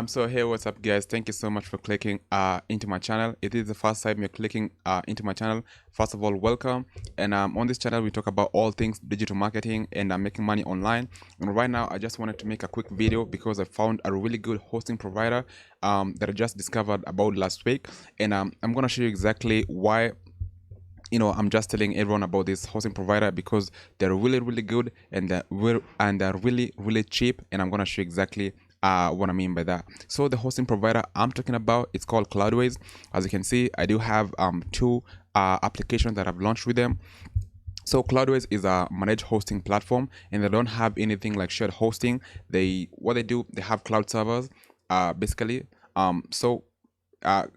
So hey, what's up, guys? Thank you so much for clicking into my channel. It is the first time you're clicking into my channel. First of all, welcome. And on this channel, we talk about all things digital marketing and making money online. And right now, I just wanted to make a quick video because I found a really good hosting provider that I just discovered about last week. And I'm gonna show you exactly why. I'm just telling everyone about this hosting provider because they're really good, and they're really cheap, and I'm gonna show you exactly what I mean by that. So the hosting provider I'm talking about, it's called Cloudways. As you can see, I do have two applications that I've launched with them. So Cloudways is a managed hosting platform, and they don't have anything like shared hosting. What they do, they have cloud servers, basically.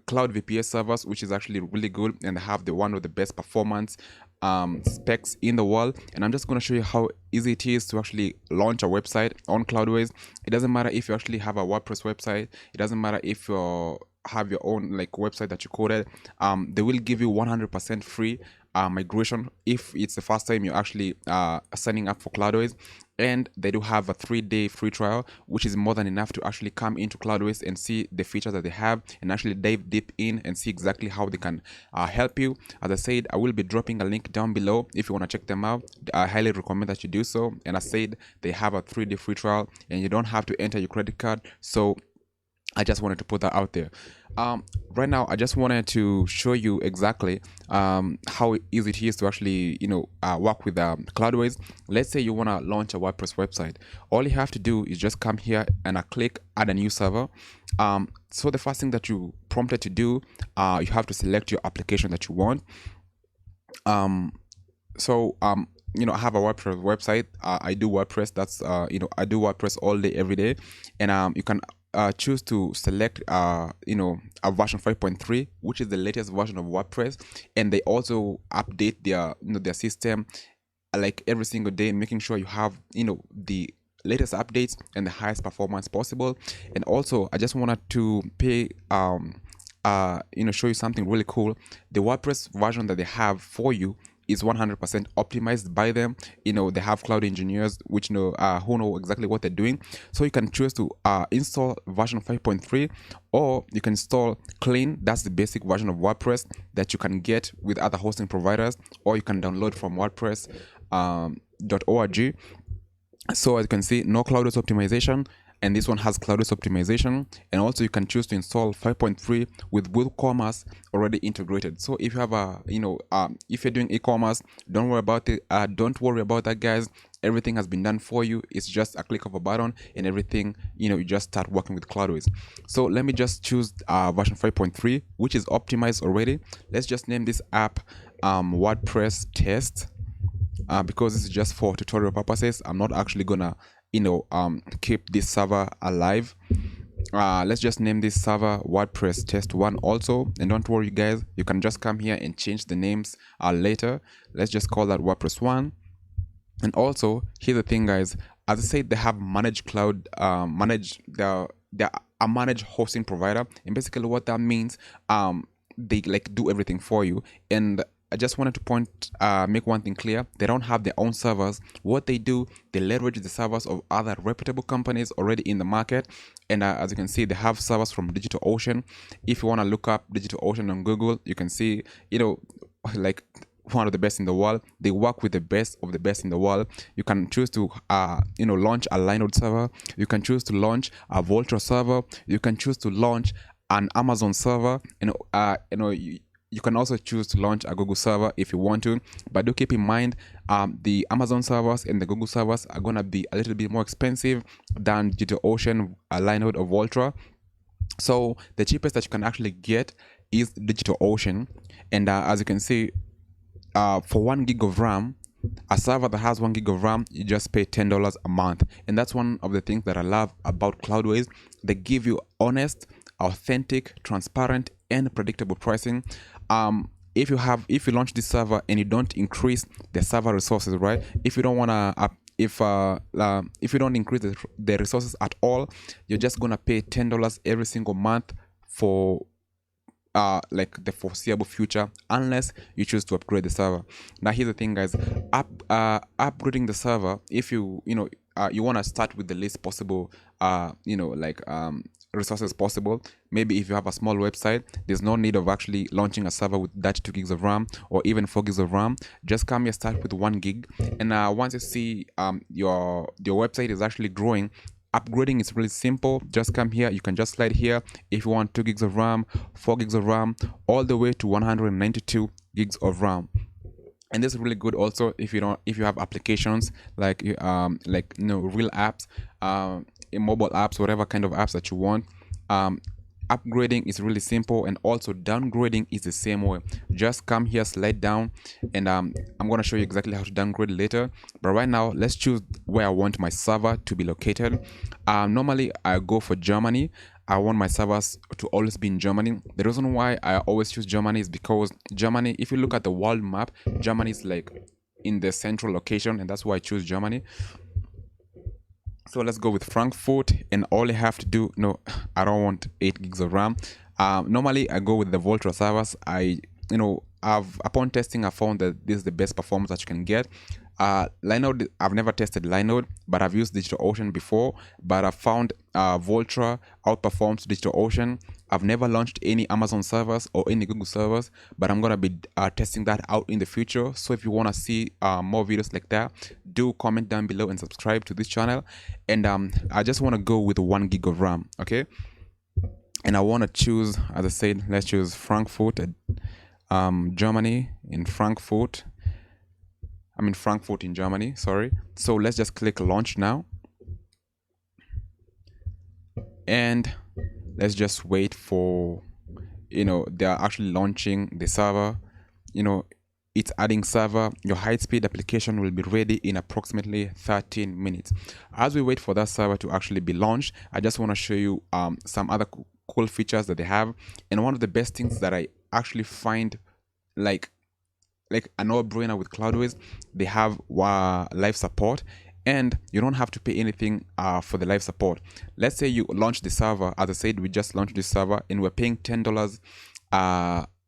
Cloud VPS servers, which is actually really good, and they have one of the best performance specs in the world. And I'm just going to show you how easy it is to actually launch a website on Cloudways. It doesn't matter if you actually have a WordPress website. It doesn't matter if you have your own like website that you coded. They will give you 100% free migration if it's the first time you're actually signing up for Cloudways. And they do have a 3-day free trial, which is more than enough to actually come into Cloudways and see the features that they have and actually dive deep in and see exactly how they can help you. As I said, I will be dropping a link down below if you want to check them out. I highly recommend that you do so. And I said they have a 3-day free trial, and you don't have to enter your credit card. So I just wanted to put that out there. Right now, I just wanted to show you exactly how easy it is to actually, work with Cloudways. Let's say you want to launch a WordPress website. All you have to do is just come here and click add a new server. So the first thing that you prompted to do, you have to select your application that you want. I have a WordPress website. I do WordPress. I do WordPress all day, every day, and you can choose to select a version 5.3, which is the latest version of WordPress, and they also update their system like every single day, making sure you have the latest updates and the highest performance possible. And also, I just wanted to show you something really cool. The WordPress version that they have for you is 100% optimized by them. They have cloud engineers which know who know exactly what they're doing. So you can choose to install version 5.3, or you can install clean. That's the basic version of WordPress that you can get with other hosting providers, or you can download from WordPress.org. So as you can see, no Cloudways optimization, and this one has Cloudways optimization. And also you can choose to install 5.3 with WooCommerce already integrated. So if you have if you're doing e-commerce, don't worry about it. Don't worry about that, guys. Everything has been done for you. It's just a click of a button, and everything, you just start working with Cloudways. So let me just choose version 5.3, which is optimized already. Let's just name this app WordPress test. Because this is just for tutorial purposes. I'm not actually gonna keep this server alive. Let's just name this server WordPress test 1 also. And don't worry, guys, you can just come here and change the names later. Let's just call that WordPress 1. And also, here's the thing, guys. As I said, they have managed cloud, they're a managed hosting provider, and basically what that means, they like do everything for you. And I just wanted to make one thing clear. They don't have their own servers. What they do, they leverage the servers of other reputable companies already in the market. And as you can see, they have servers from DigitalOcean. If you want to look up DigitalOcean on Google, you can see, like one of the best in the world. They work with the best of the best in the world. You can choose to, launch a Linode server. You can choose to launch a Volta server. You can choose to launch an Amazon server. You can also choose to launch a Google server if you want to, but do keep in mind the Amazon servers and the Google servers are going to be a little bit more expensive than DigitalOcean, Linode, or Volta. So the cheapest that you can actually get is DigitalOcean. And as you can see, for 1 gig of RAM, a server that has 1 gig of RAM, you just pay $10 a month. And that's one of the things that I love about Cloudways. They give you honest, authentic, transparent, and predictable pricing. If you launch this server and you don't increase the server resources, right? If you don't want to if you don't increase the resources at all, you're just gonna pay $10 every single month for like the foreseeable future, unless you choose to upgrade the server. Now here's the thing, guys. Upgrading the server, if you want to start with the least possible resources possible. Maybe if you have a small website, there's no need of actually launching a server with that 2 gigs of RAM or even 4 gigs of RAM. Just come here, start with 1 gig, and once you see your website is actually growing, upgrading is really simple. Just come here, you can just slide here if you want 2 gigs of RAM, 4 gigs of RAM, all the way to 192 gigs of RAM. And this is really good also if you have applications like real apps, mobile apps, whatever kind of apps that you want. Upgrading is really simple, and also downgrading is the same way. Just come here, slide down, and I'm going to show you exactly how to downgrade later. But right now, let's choose where I want my server to be located. Normally I go for Germany. I want my servers to always be in Germany. The reason why I always choose Germany is because Germany, if you look at the world map, Germany is like in the central location, and that's why I choose Germany. So let's go with Frankfurt, and all you have to do, no, I don't want 8 gigs of RAM. Normally I go with the Voltra servers. Upon testing, I found that this is the best performance that you can get. Linode, I've never tested Linode, but I've used DigitalOcean before, but I found Voltra outperforms DigitalOcean. I've never launched any Amazon servers or any Google servers, but I'm going to be testing that out in the future. So if you want to see more videos like that, do comment down below and subscribe to this channel. And I just want to go with 1 gig of RAM, okay? And I want to choose, as I said, let's choose Frankfurt, Germany, in Frankfurt. I'm in Frankfurt in Germany, sorry. So let's just click launch now. And let's just wait for, they are actually launching the server. It's adding server. Your high-speed application will be ready in approximately 13 minutes. As we wait for that server to actually be launched, I just want to show you some other cool features that they have. And one of the best things that I actually find like a no-brainer with Cloudways, they have live support, and you don't have to pay anything for the live support. Let's say you launch the server. As I said, we just launched this server, and we're paying $10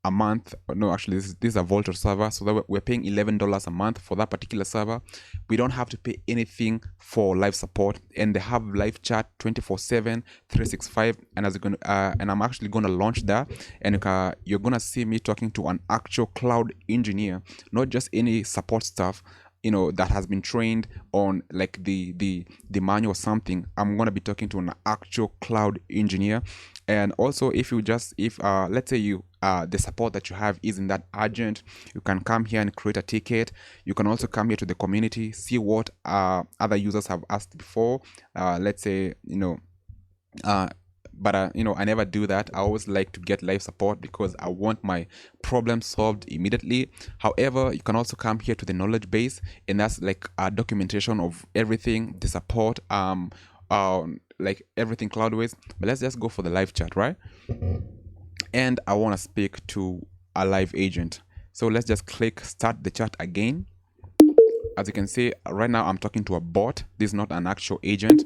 a month. No, actually, this is a Volta server, so that we're paying $11 a month for that particular server. We don't have to pay anything for live support, and they have live chat 24/7, 365. And and I'm actually gonna launch that, and you're gonna see me talking to an actual cloud engineer, not just any support staff, that has been trained on like the manual or something. I'm gonna be talking to an actual cloud engineer. And also, if let's say the support that you have isn't that urgent, you can come here and create a ticket. You can also come here to the community, see what other users have asked before. Let's say but I never do that. I always like to get live support because I want my problem solved immediately. However, you can also come here to the knowledge base, and that's like a documentation of everything, the support, like everything Cloudways. But let's just go for the live chat, right? And I want to speak to a live agent. So let's just click start the chat again. As you can see, right now I'm talking to a bot. This is not an actual agent.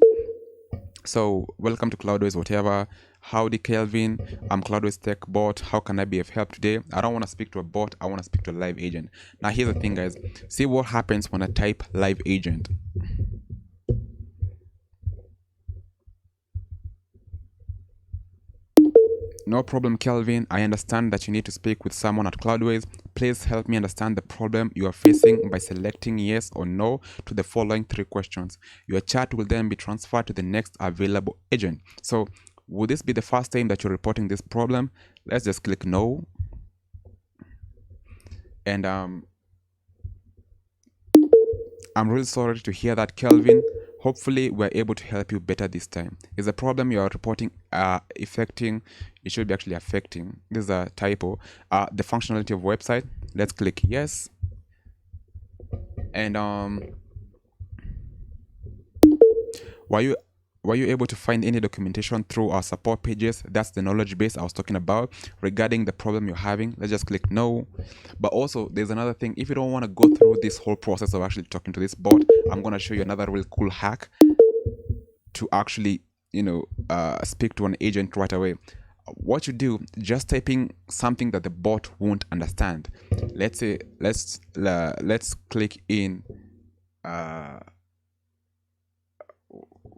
So welcome to Cloudways, whatever. Howdy, Kelvin. I'm Cloudways Tech Bot. How can I be of help today? I don't want to speak to a bot. I want to speak to a live agent. Now, here's the thing, guys. See what happens when I type live agent. No problem, Kelvin. I understand that you need to speak with someone at Cloudways. Please help me understand the problem you are facing by selecting yes or no to the following 3 questions. Your chat will then be transferred to the next available agent. So, would this be the first time that you're reporting this problem? Let's just click no. And I'm really sorry to hear that, Kelvin. Hopefully, we're able to help you better this time. Is the problem you are reporting affecting? It should be actually affecting. This is a typo. The functionality of website. Let's click yes. And were you able to find any documentation through our support pages? That's the knowledge base I was talking about regarding the problem you're having. Let's just click no. But also, there's another thing. If you don't want to go through this whole process of actually talking to this bot, I'm going to show you another really cool hack to actually, speak to an agent right away. What you do, just typing something that the bot won't understand. Let's say, let's click in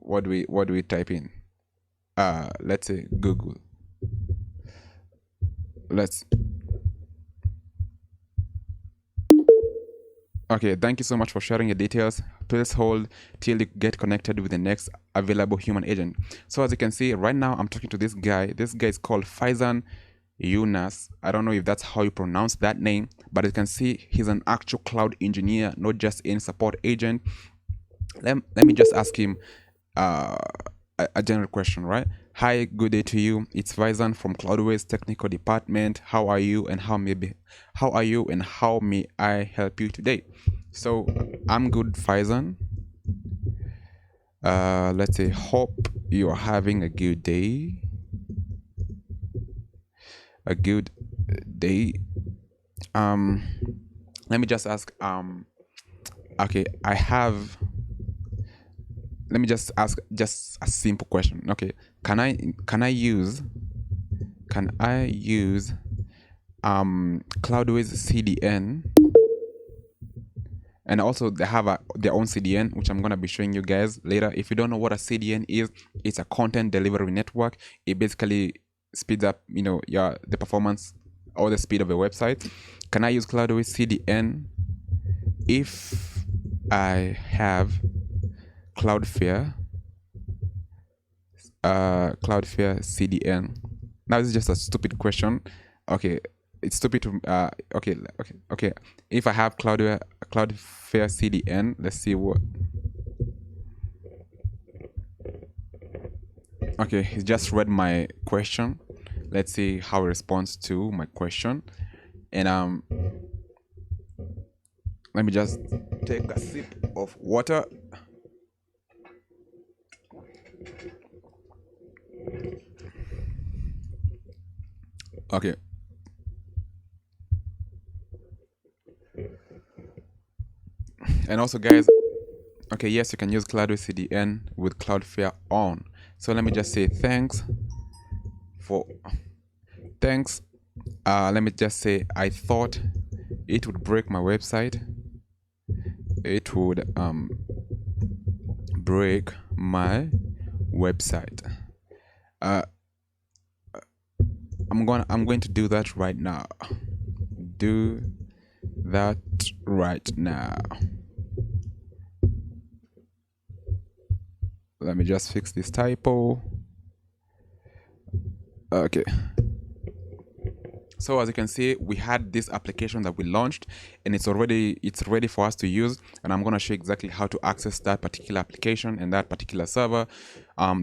what do we type in? Let's say Google. Okay, thank you so much for sharing your details. Please hold till you get connected with the next available human agent. So as you can see right now, I'm talking to this guy. This guy is called Faizan Yunus. I don't know if that's how you pronounce that name, but you can see he's an actual cloud engineer, not just any support agent. Let me just ask him a general question, right? Hi, good day to you. It's Faizan from Cloudways technical department. How are you and how may I help you today? So I'm good, Faizan. Let's say hope you are having a good day. A good day. Let me just ask. Okay, let me just ask just a simple question. Okay, can I use Cloudways CDN? And also they have their own CDN, which I'm going to be showing you guys later. If you don't know what a CDN is, it's a content delivery network. It basically speeds up, the performance or the speed of a website. Can I use Cloudways CDN if I have Cloudflare CDN? Now this is just a stupid question. Okay, it's stupid to okay. If I have Cloudflare CDN, let's see what. Okay, he just read my question. Let's see how he responds to my question. And let me just take a sip of water. Okay. And also, guys, okay, yes, you can use Cloudways CDN with Cloudflare on. So let me just say thanks. Let me just say I thought it would break my website. It would break my website. I'm going to do that right now. Do that right now. Let me just fix this typo. Okay. So as you can see, we had this application that we launched, and it's ready for us to use. And I'm gonna show you exactly how to access that particular application and that particular server.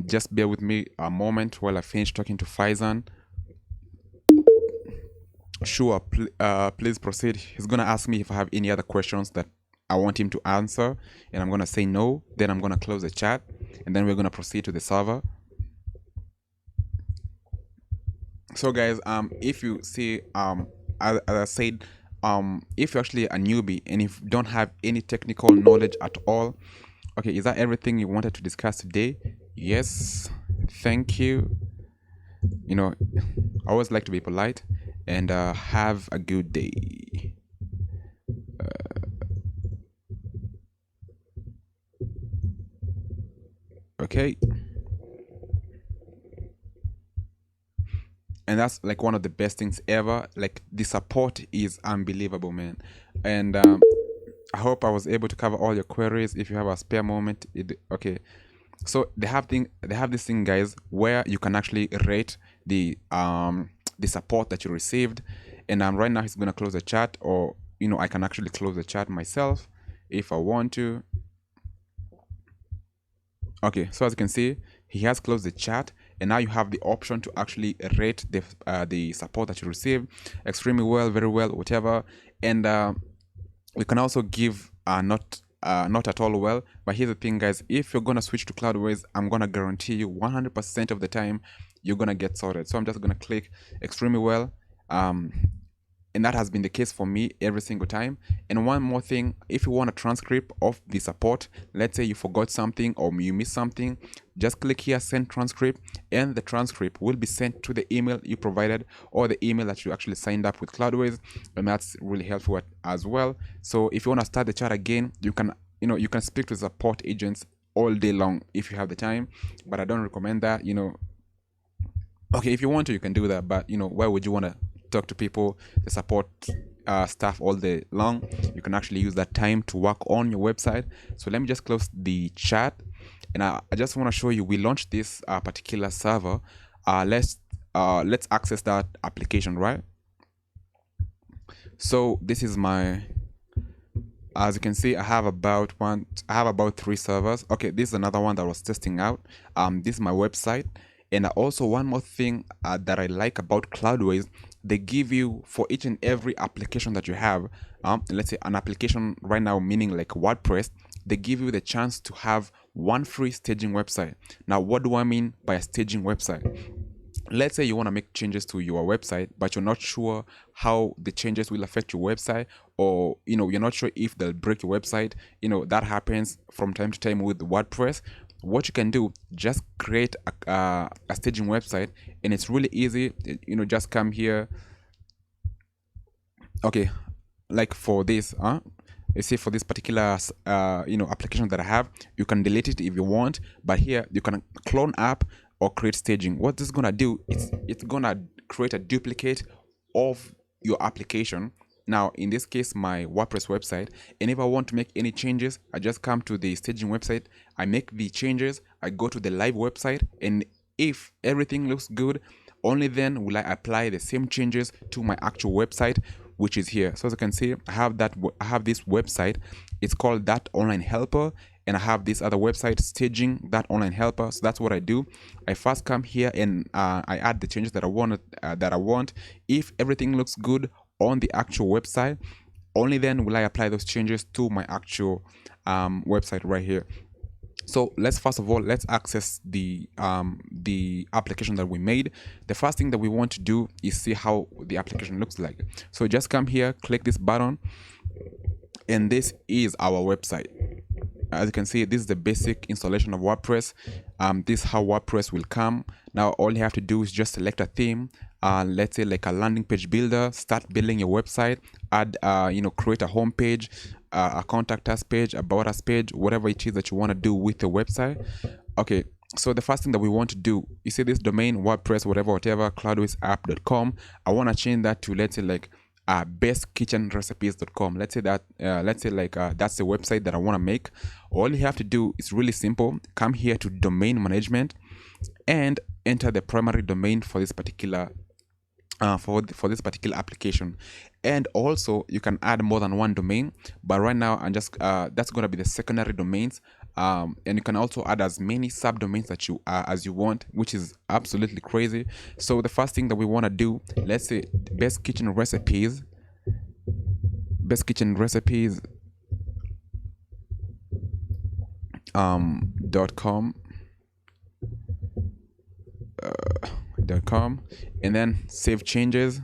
Just bear with me a moment while I finish talking to Faizan. Sure, please proceed. He's gonna ask me if I have any other questions that I want him to answer, and I'm gonna say no. Then I'm gonna close the chat, and then we're gonna proceed to the server. So guys, if you see, as I said, if you're actually a newbie and if you don't have any technical knowledge at all, okay, is that everything you wanted to discuss today? Yes, thank you. I always like to be polite, and have a good day. Okay. And that's like one of the best things ever. Like, the support is unbelievable, man. And I hope I was able to cover all your queries. If you have a spare moment, okay. So they have this thing, guys, where you can actually rate the support that you received. And right now he's gonna close the chat, or I can actually close the chat myself if I want to. Okay, so as you can see, he has closed the chat, and now you have the option to actually rate the support that you received. Extremely well, very well, whatever. And we can also give not at all well. But here's the thing, guys, if you're gonna switch to Cloudways, I'm gonna guarantee you 100% of the time you're gonna get sorted. So I'm just gonna click extremely well, and that has been the case for me every single time. And one more thing, if you want a transcript of the support, let's say you forgot something or you missed something, just click here, send transcript, and the transcript will be sent to the email you provided or the email that you actually signed up with Cloudways, and that's really helpful as well. So if you want to start the chat again, you can speak to support agents all day long if you have the time, but I don't recommend that. Okay, if you want to, you can do that, but why would you want to talk to people, the support staff all day long? You can actually use that time to work on your website. So let me just close the chat, and I just want to show you, we launched this particular server. Let's access that application, right? So this is my, as you can see, I have about 3 servers. Okay, this is another one that I was testing out. This is my website. And also one more thing that I like about Cloudways, they give you, for each and every application that you have, let's say an application right now, meaning like WordPress, they give you the chance to have one free staging website. Now, what do I mean by a staging website? Let's say you want to make changes to your website, but you're not sure how the changes will affect your website, or you're not sure if they'll break your website. That happens from time to time with WordPress. What you can do, just create a staging website, and it's really easy. Just come here. Okay, like for this, let's say for this particular application that I have, you can delete it if you want, but here you can clone app or create staging. What this is gonna do, it's gonna create a duplicate of your application. Now, in this case, my WordPress website, and if I want to make any changes, I just come to the staging website, I make the changes, I go to the live website, and if everything looks good, only then will I apply the same changes to my actual website, which is here. So as you can see, I have this website. It's called That Online Helper, and I have this other website, Staging That Online Helper. So that's what I do. I first come here and I add the changes that I want. If everything looks good on the actual website, only then will I apply those changes to my actual website right here. So first of all, let's access the application that we made. The first thing that we want to do is see how the application looks like. So just come here, click this button, and this is our website. As you can see, this is the basic installation of WordPress. This is how WordPress will come. Now all you have to do is just select a theme, let's say like a landing page builder, start building your website, add create a home page, a contact us page, about us page, whatever it is that you want to do with your website. Okay, so the first thing that we want to do, you see this domain, WordPress, whatever, cloudwaysapp.com. I want to change that to, let's say, like bestkitchenrecipes.com. Let's say that that's the website that I want to make. All you have to do is really simple. Come here to domain management and enter the primary domain for this particular for this particular application. And also you can add more than one domain, but right now I'm just that's going to be the secondary domains. And you can also add as many subdomains that you as you want, which is absolutely crazy. So the first thing that we want to do, let's say best kitchen recipes .com and then save changes.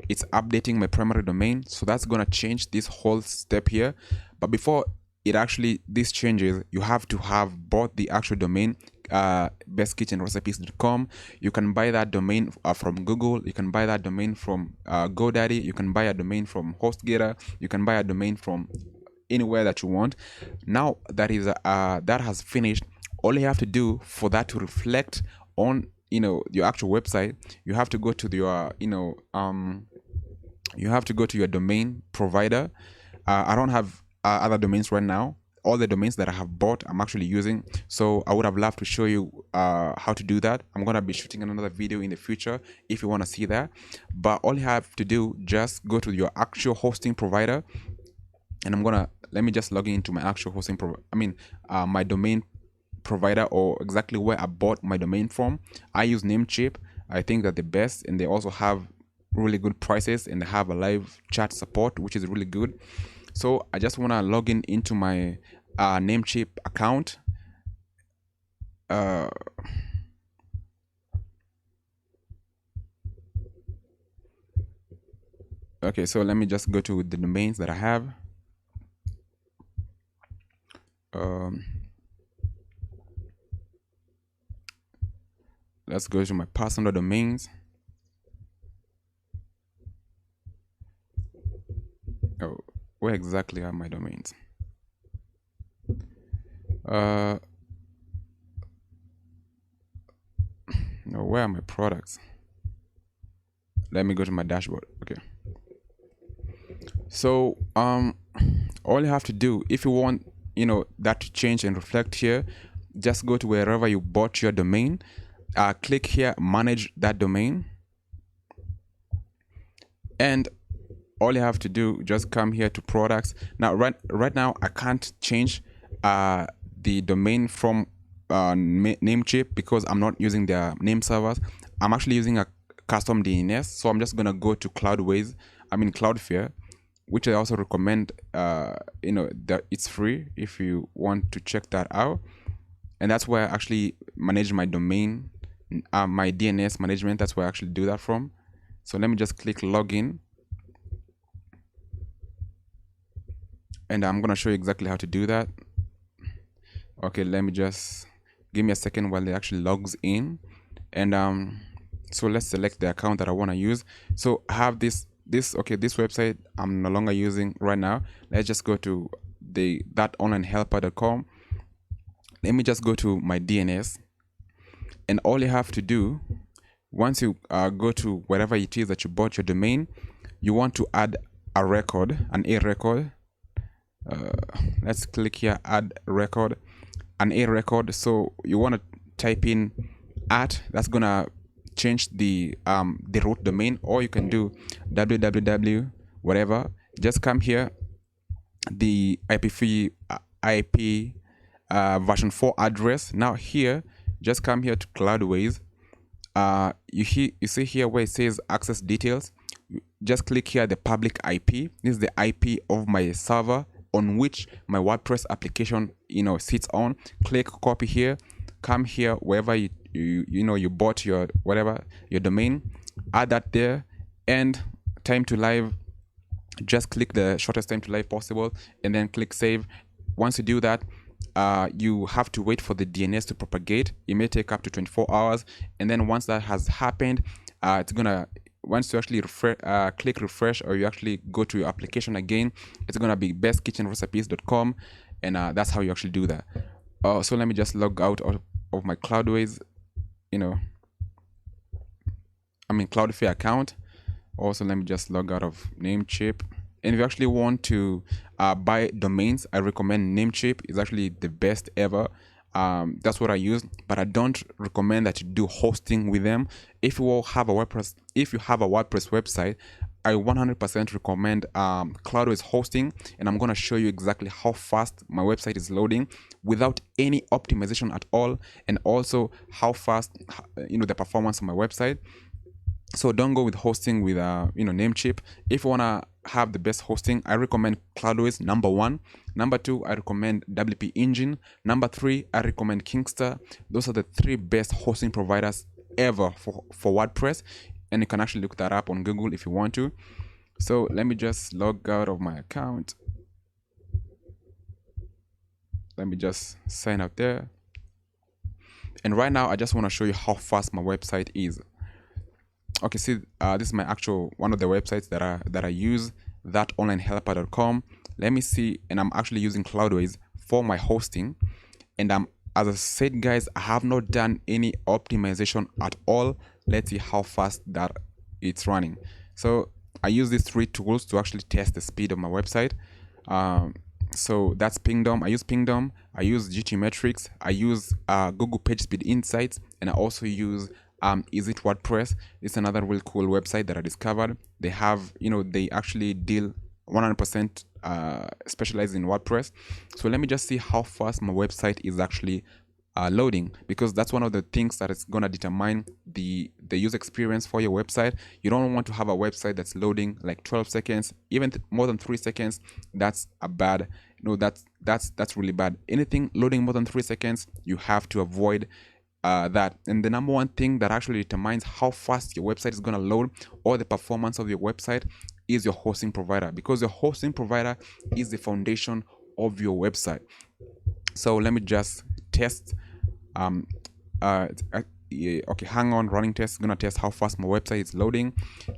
It's updating my primary domain, so that's gonna change this whole step here. But before this changes, you have to have bought the actual domain, bestkitchenrecipes.com. You can buy that domain from Google. You can buy that domain from GoDaddy. You can buy a domain from HostGator. You can buy a domain from anywhere that you want. Now that has finished, all you have to do for that to reflect on your actual website, you have to go to your domain provider. I don't have other domains right now. All the domains that I have bought, I'm actually using. So I would have loved to show you how to do that. I'm gonna be shooting another video in the future if you want to see that. But all you have to do, just go to your actual hosting provider, and let me just log into my actual hosting my domain provider, or exactly where I bought my domain from. I use Namecheap. I think that the best, and they also have really good prices, and they have a live chat support, which is really good. So I just want to log in into my Namecheap account. Okay, so let me just go to the domains that I have. Let's go to my personal domains. Oh, where exactly are my domains? uh no, where are my products? Let me go to my dashboard. Okay, so all you have to do, if you want that to change and reflect here, just go to wherever you bought your domain, click here, manage that domain, and all you have to do, just come here to products. Now right now I can't change the domain from Namecheap because I'm not using their name servers. I'm actually using a custom DNS, so I'm just gonna go to Cloudways, Cloudflare, which I also recommend. That it's free if you want to check that out, and that's where I actually manage my domain, my DNS management. That's where I actually do that from. So let me just click login, and I'm gonna show you exactly how to do that. Okay, let me just give me a second while it actually logs in, and so let's select the account that I want to use. So I have this website I'm no longer using right now. Let's just go to thatonlinehelper.com. Let me just go to my DNS, and all you have to do, once you go to wherever it is that you bought your domain, you want to add a record, A record. Let's click here, add record, an A record. So you want to type in that's gonna change the root domain, or you can do www whatever. Just come here, the IP version 4 address. Now here, just come here to Cloudways. You see here where it says access details. Just click here, the public IP. This is the IP of my server on which my WordPress application sits on. Click copy here, come here wherever you bought your domain, add that there, and time to live, just click the shortest time to live possible, and then click save. Once you do that, you have to wait for the DNS to propagate. It may take up to 24 hours, and then once that has happened, it's gonna, once you actually click refresh, or you actually go to your application again, it's gonna be bestkitchenrecipes.com, and that's how you actually do that. So let me just log out of my Cloudways, Cloudflare account. Also, let me just log out of Namecheap. And if you actually want to buy domains, I recommend Namecheap. It's actually the best ever. That's what I use, but I don't recommend that you do hosting with them. If you have a WordPress website, I 100% recommend Cloudways hosting, and I'm gonna show you exactly how fast my website is loading without any optimization at all, and also how fast the performance of my website. So don't go with hosting with Namecheap. If you wanna have the best hosting, I recommend Cloudways, number 1. Number 2, I recommend WP Engine. Number 3, I recommend Kingstar. Those are the 3 best hosting providers ever for WordPress, and you can actually look that up on Google if you want to. So let me just log out of my account. Let me just sign up there. And right now, I just want to show you how fast my website is. Okay, see, this is my actual one of the websites that I use, thatonlinehelper.com. Let me see, and I'm actually using Cloudways for my hosting. And as I said, guys, I have not done any optimization at all. Let's see how fast that it's running. So I use these 3 tools to actually test the speed of my website. So that's Pingdom. I use Pingdom. I use GTmetrix. I use Google PageSpeed Insights, and I also use Is It WordPress. It's another really cool website that I discovered. They have, they actually deal 100% specialized in WordPress. So let me just see how fast my website is actually loading, because that's one of the things that is going to determine the user experience for your website. You don't want to have a website that's loading like 12 seconds, even more than 3 seconds. That's a bad, that's really bad. Anything loading more than 3 seconds, you have to avoid that. And the number one thing that actually determines how fast your website is going to load, or the performance of your website, is your hosting provider, because your hosting provider is the foundation of your website. So let me just test. Okay, hang on, running test is gonna test how fast my website is loading.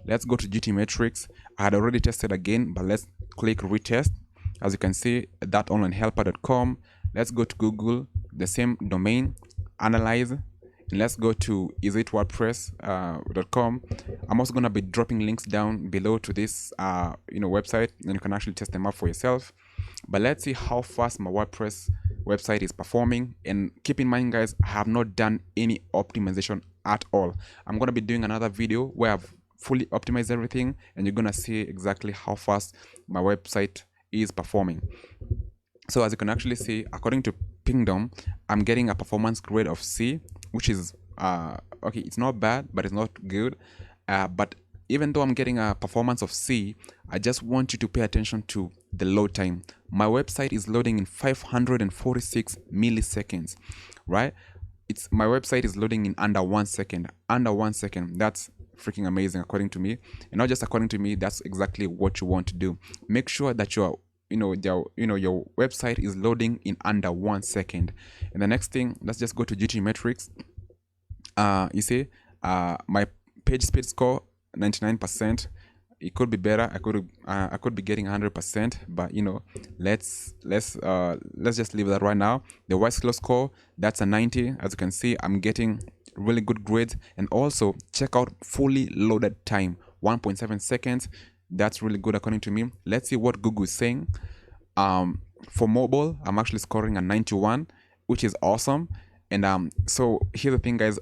Let's go to GTmetrix. I had already tested again, but let's click retest. As you can see, thatonlinehelper.com. let's go to Google, the same domain, analyze, and let's go to isitwordpress.com. I'm also going to be dropping links down below to this website, and you can actually test them out for yourself. But let's see how fast my WordPress website is performing. And keep in mind, guys, I have not done any optimization at all. I'm going to be doing another video where I've fully optimized everything, and you're going to see exactly how fast my website is performing. So as you can actually see, according to Pingdom, I'm getting a performance grade of C, which is okay, it's not bad, but it's not good. But even though I'm getting a performance of C, I just want you to pay attention to the load time. My website is loading in 546 milliseconds, right? My website is loading in under 1 second. Under 1 second. That's freaking amazing according to me. And not just according to me, that's exactly what you want to do. Make sure that your website is loading in under 1 second. And the next thing, let's just go to GT metrics. You see, my page speed score 99%. It could be better. I could be getting 100%, but let's just leave that right now. The white slow score, that's a 90. As you can see, I'm getting really good grades. And also check out fully loaded time, 1.7 seconds. That's really good according to me. Let's see what Google is saying. For mobile, I'm actually scoring a 91, which is awesome. And so here's the thing, guys.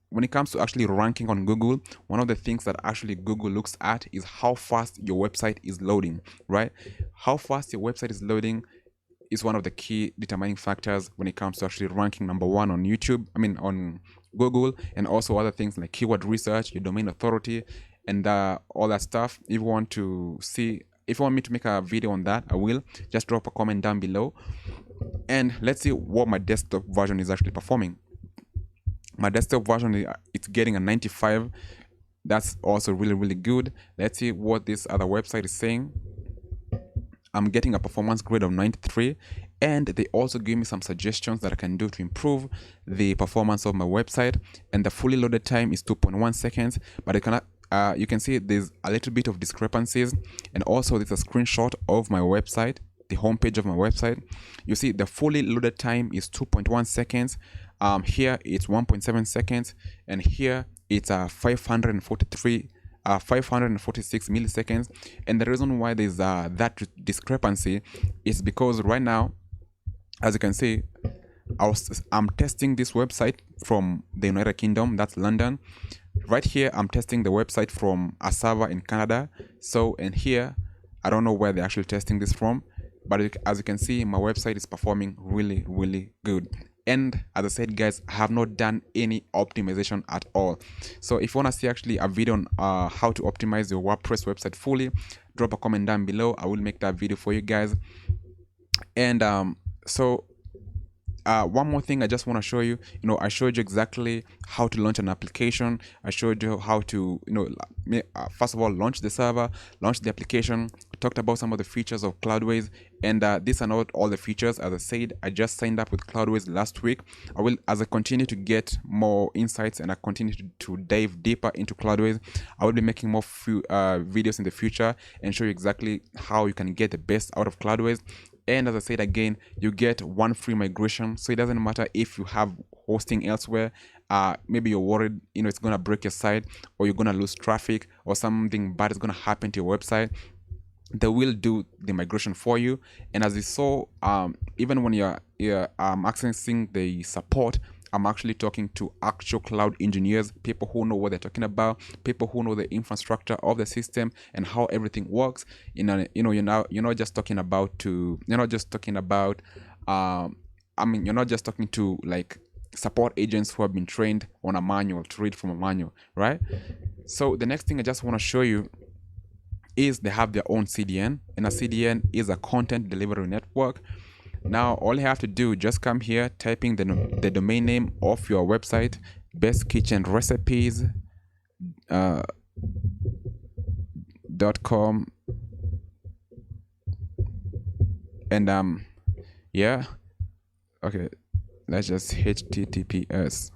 When it comes to actually ranking on Google, one of the things that actually Google looks at is how fast your website is loading, right? How fast your website is loading is one of the key determining factors when it comes to actually ranking number one on on Google, and also other things like keyword research, your domain authority, and all that stuff. If you want me to make a video on that, I will. Just drop a comment down below. And let's see what my desktop version is actually performing. My desktop version, it's getting a 95. That's also really, really good. Let's see what this other website is saying. I'm getting a performance grade of 93, and they also give me some suggestions that I can do to improve the performance of my website. And the fully loaded time is 2.1 seconds, but you can see there's a little bit of discrepancies. And also there's a screenshot of my website, the homepage of my website. You see the fully loaded time is 2.1 seconds. Here it's 1.7 seconds, and here it's 546 milliseconds. And the reason why there's that discrepancy is because right now, as you can see, I'm testing this website from the United Kingdom, that's London. Right here, I'm testing the website from a server in Canada. So, and here, I don't know where they're actually testing this from, but as you can see, my website is performing really, really good. And as I said, guys, I have not done any optimization at all. So if you want to see actually a video on how to optimize your WordPress website fully, drop a comment down below. I will make that video for you guys. And one more thing I just want to show you. I showed you exactly how to launch an application. I showed you how to first of all launch the server, launch the application. We talked about some of the features of Cloudways, and these are not all the features. As I said, I just signed up with Cloudways last week. As I continue to get more insights and I continue to dive deeper into Cloudways, I will be making more videos in the future and show you exactly how you can get the best out of Cloudways. And as I said again, you get one free migration. So it doesn't matter if you have hosting elsewhere. Maybe you're worried, it's going to break your site, or you're going to lose traffic, or something bad is going to happen to your website. They will do the migration for you. And as you saw, even when you're accessing the support, I'm actually talking to actual cloud engineers, people who know what they're talking about, people who know the infrastructure of the system and how everything works. You're not just talking to like support agents who have been trained on a manual to read from a manual, right? So the next thing I just want to show you is they have their own CDN, and a CDN is a content delivery network. Now all you have to do, just come here, typing the domain name of your website, bestkitchenrecipes.com, and yeah, okay, let's just HTTPS.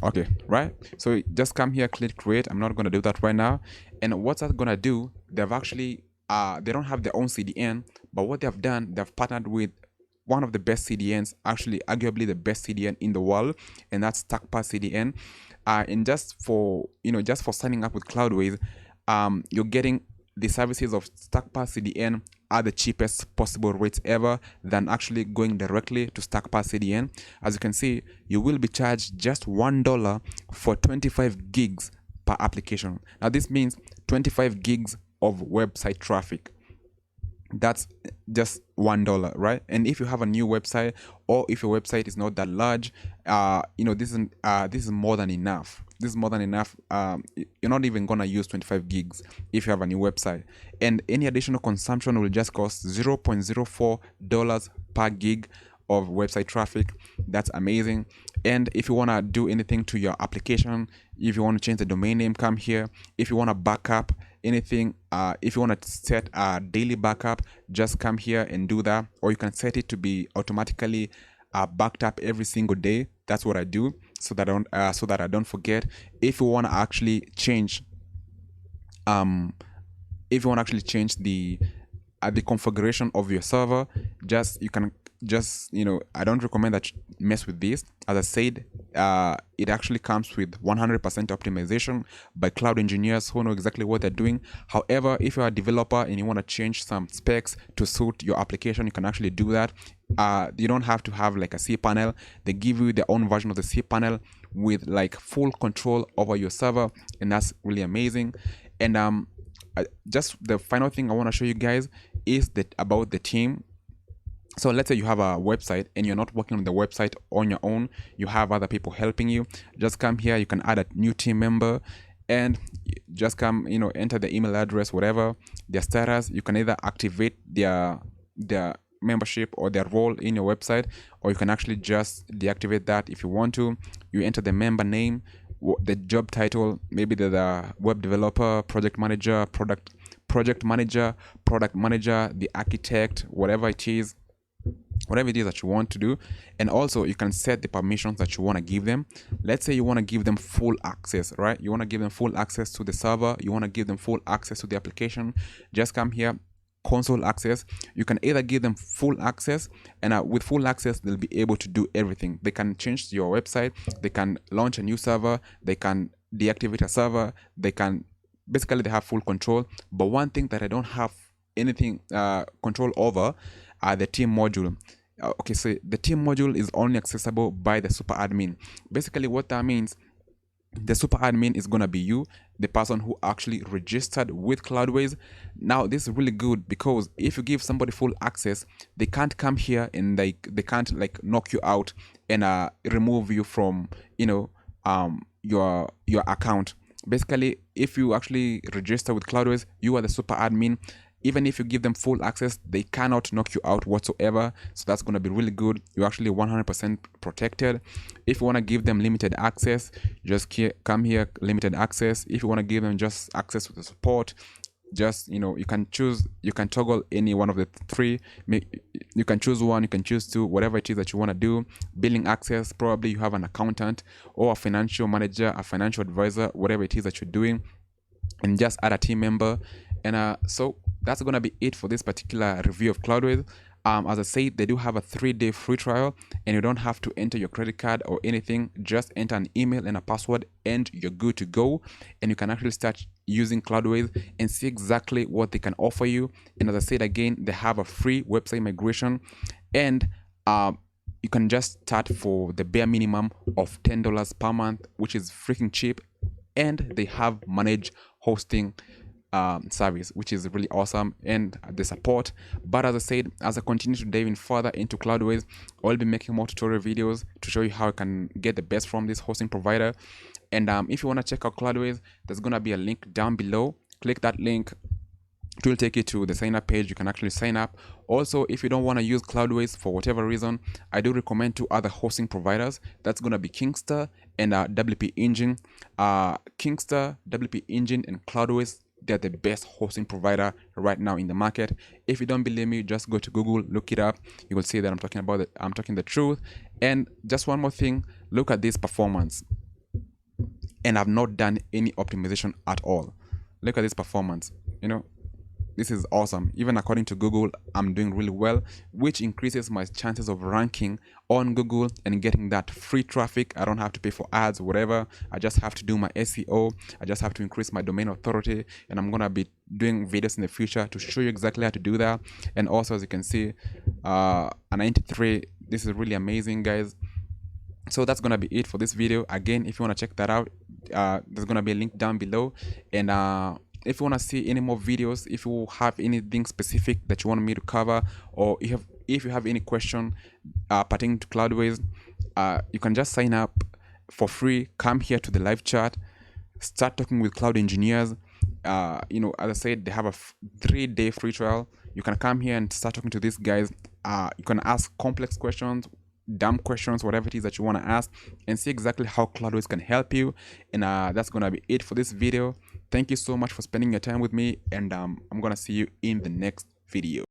Okay, right? So just come here, click create. I'm not going to do that right now. And what's that going to do? They've actually they don't have their own CDN, but what they have done, they've partnered with one of the best CDNs, actually arguably the best CDN in the world, and that's StackPass CDN. And just for signing up with Cloudways, you're getting the services of StackPass CDN are the cheapest possible rates ever than actually going directly to StackPass CDN. As you can see, you will be charged just $1 for 25 gigs per application. Now this means 25 gigs of website traffic. That's just $1, right? And if you have a new website, or if your website is not that large, this is more than enough. This is more than enough. You're not even gonna use 25 gigs if you have a new website, and any additional consumption will just cost $0.04 per gig of website traffic. That's amazing. And if you want to do anything to your application, if you want to change the domain name, come here. If you want to backup anything, if you want to set a daily backup, just come here and do that. Or you can set it to be automatically backed up every single day. That's what I do, so that I don't forget. If you want to actually change the configuration of your server, I don't recommend that you mess with this. As I said, it actually comes with 100% optimization by cloud engineers who know exactly what they're doing. However, if you're a developer and you want to change some specs to suit your application, you can actually do that. You don't have to have like a cPanel. They give you their own version of the cPanel with like full control over your server, and that's really amazing. And just the final thing I want to show you guys is that about the team. So let's say you have a website and you're not working on the website on your own, you have other people helping you. Just come here, you can add a new team member, and just come, enter the email address, whatever, their status. You can either activate their membership or their role in your website, or you can actually just deactivate that if you want to. You enter the member name, the job title, maybe the web developer, project manager, product manager, the architect, whatever it is that you want to do. And also you can set the permissions that you want to give them. Let's say you want to give them full access, right? You want to give them full access to the server, you want to give them full access to the application. Just come here, console access. You can either give them full access, and with full access they'll be able to do everything. They can change your website, they can launch a new server, they can deactivate a server, they have full control. But one thing that I don't have anything control over are the team module. Okay, so the team module is only accessible by the super admin. Basically what that means, the super admin is gonna be you, the person who actually registered with Cloudways. Now this is really good, because if you give somebody full access, they can't come here and they can't like knock you out and remove you from your account. Basically, if you actually register with Cloudways, you are the super admin. Even if you give them full access, they cannot knock you out whatsoever. So that's going to be really good. You're actually 100% protected. If you want to give them limited access, just come here, limited access. If you want to give them just access to the support, just you can toggle any one of the three. You can choose one, you can choose two, whatever it is that you want to do. Billing access, probably you have an accountant or a financial manager, a financial advisor, whatever it is that you're doing, and just add a team member. And so that's gonna be it for this particular review of Cloudways. As I said, they do have a 3-day free trial, and you don't have to enter your credit card or anything. Just enter an email and a password and you're good to go, and you can actually start using Cloudways and see exactly what they can offer you. And as I said again, they have a free website migration, and you can just start for the bare minimum of $10 per month, which is freaking cheap. And they have managed hosting service, which is really awesome, and the support. But as I said, as I continue to dive in further into Cloudways, I'll be making more tutorial videos to show you how you can get the best from this hosting provider. And if you want to check out Cloudways, there's gonna be a link down below. Click that link, it will take you to the sign up page. You can actually sign up. Also, if you don't want to use Cloudways for whatever reason, I do recommend 2 other hosting providers. That's going to be Kingster and WP Engine. Kingster, WP Engine, and Cloudways, they're the best hosting provider right now in the market. If you don't believe me, just go to Google, look it up. You will see that I'm talking the truth. And just one more thing, look at this performance. And I've not done any optimization at all. Look at this performance, this is awesome. Even according to Google, I'm doing really well, which increases my chances of ranking on Google and getting that free traffic. I don't have to pay for ads, whatever. I just have to do my SEO. I just have to increase my domain authority, and I'm gonna be doing videos in the future to show you exactly how to do that. And also, as you can see, a 93. This is really amazing, guys. So that's gonna be it for this video. Again, if you want to check that out, there's gonna be a link down below. And if you want to see any more videos, if you have anything specific that you want me to cover, or if you have any question pertaining to Cloudways, you can just sign up for free. Come here to the live chat, start talking with cloud engineers. As I said, they have a 3-day free trial. You can come here and start talking to these guys. You can ask complex questions, dumb questions, whatever it is that you want to ask, and see exactly how Cloudways can help you. And that's gonna be it for this video. Thank you so much for spending your time with me, and I'm gonna see you in the next video.